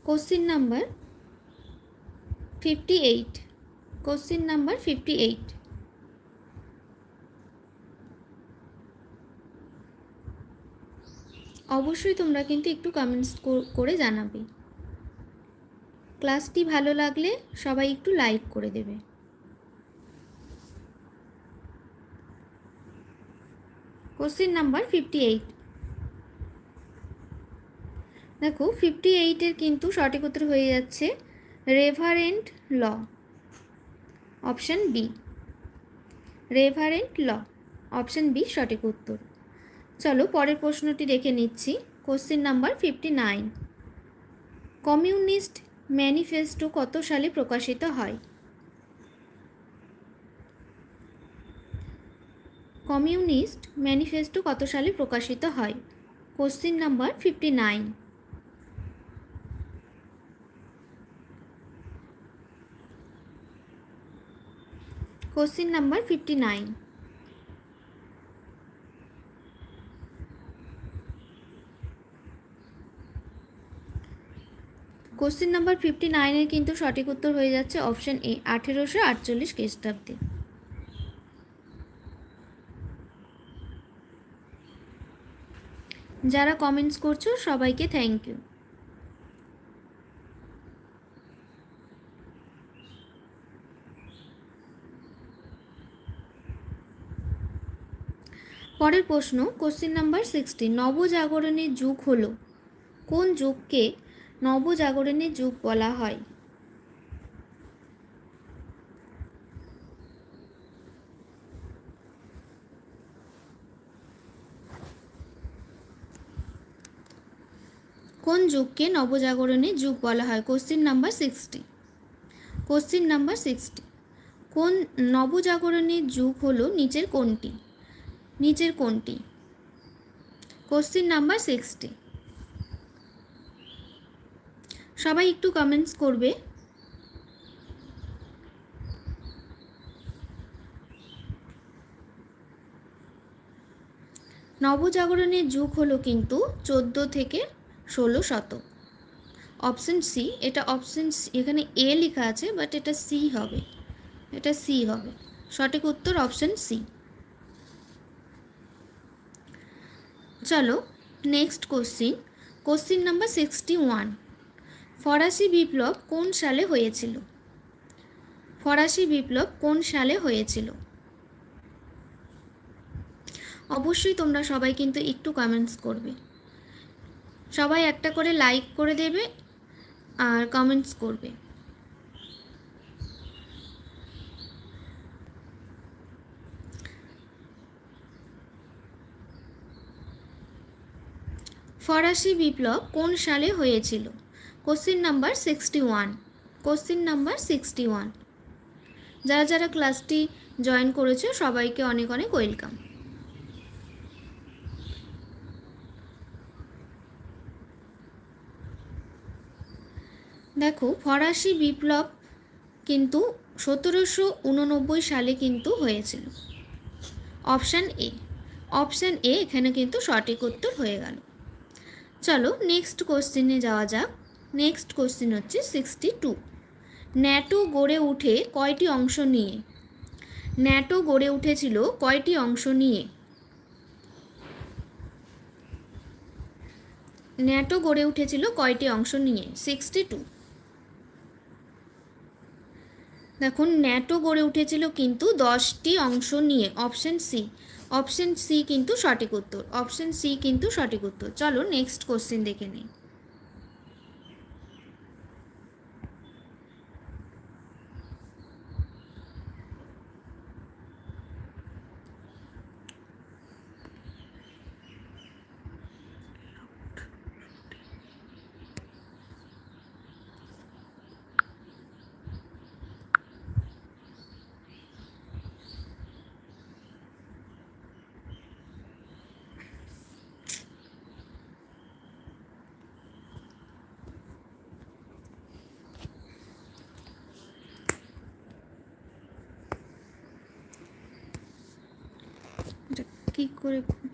Question number 58। Question number 58। অবশ্যই তোমরা কিন্তু একটু কমেন্টস করে জানাবে। ক্লাসটি ভালো লাগলে সবাই একটু লাইক করে দেবে। Question number 58। দেখো 58-এর কিন্তু সঠিক উত্তর হয়ে যাচ্ছে রেভারেন্ট ল, অপশান বি। রেভারেন্ট ল, অপশান বি সঠিক উত্তর। চলো পরের প্রশ্নটি দেখে নিচ্ছি। Question number 59। কমিউনিস্ট ম্যানিফেস্টো কত সালে প্রকাশিত হয়? কমিউনিস্ট ম্যানিফেস্টো কত সালে প্রকাশিত হয়? Question number 59। Question number 59। Question number 59-এর কিন্তু সঠিক উত্তর হয়ে যাচ্ছে অপশান এ, 1848 খ্রিস্টাব্দে। যারা কমেন্টস করছো সবাইকে থ্যাংক ইউ। পরের প্রশ্ন, কোশ্চিন নাম্বার 60। নবজাগরণের যুগ হলো, কোন যুগকে নবজাগরণের যুগ বলা হয়? কোন যুগকে নবজাগরণের যুগ বলা হয়? Question number 60। Question number 60। কোন নবজাগরণের যুগ হলো নিচের কোনটি? নিচের কোনটি? Question number 60। সবাই একটু কমেন্টস করবে। নবজাগরণের যুগ হলো কিন্তু 14 থেকে 16 শতক, অপশন সি। এটা অপশন সি, এখানে এ লেখা আছে বাট এটা সি হবে, এটা সি হবে। সঠিক উত্তর অপশন সি। চলো নেক্সট কোশ্চিন। Question number 61। ফরাসি বিপ্লব কোন সালে হয়েছিল? ফরাসি বিপ্লব কোন সালে হয়েছিল? অবশ্যই তোমরা সবাই কিন্তু একটু কমেন্টস করবে। সবাই একটা করে লাইক করে দেবে আর কমেন্টস করবে। ফরাসি বিপ্লব কোন সালে হয়েছিল? Question number 61। Question number 61। যারা যারা ক্লাসটি জয়েন করেছে সবাইকে অনেক অনেক ওয়েলকাম। দেখো ফরাসি বিপ্লব কিন্তু 1789 সালে কিন্তু হয়েছিল, অপশান এ। অপশান এ এখানে কিন্তু সঠিক উত্তর হয়ে গেল। চলো নেক্সট কোশ্চিনে যাওয়া যাক। নেক্সট কোশ্চিন হচ্ছে 62। ন্যাটো গড়ে উঠে কয়টি অংশ নিয়ে? ন্যাটো গড়ে উঠেছিল কয়টি অংশ নিয়ে? ন্যাটো গড়ে উঠেছিল কয়টি অংশ নিয়ে? 62। দেখুন ন্যাটো গড়ে উঠেছিল কিন্তু 10টি অংশ নিয়ে, অপশন সি। অপশন সি কিন্তু সঠিক উত্তর, অপশন সি কিন্তু সঠিক উত্তর। চলো নেক্সট কোশ্চেন দেখে নিই।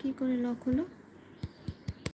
কি করে লক হলো?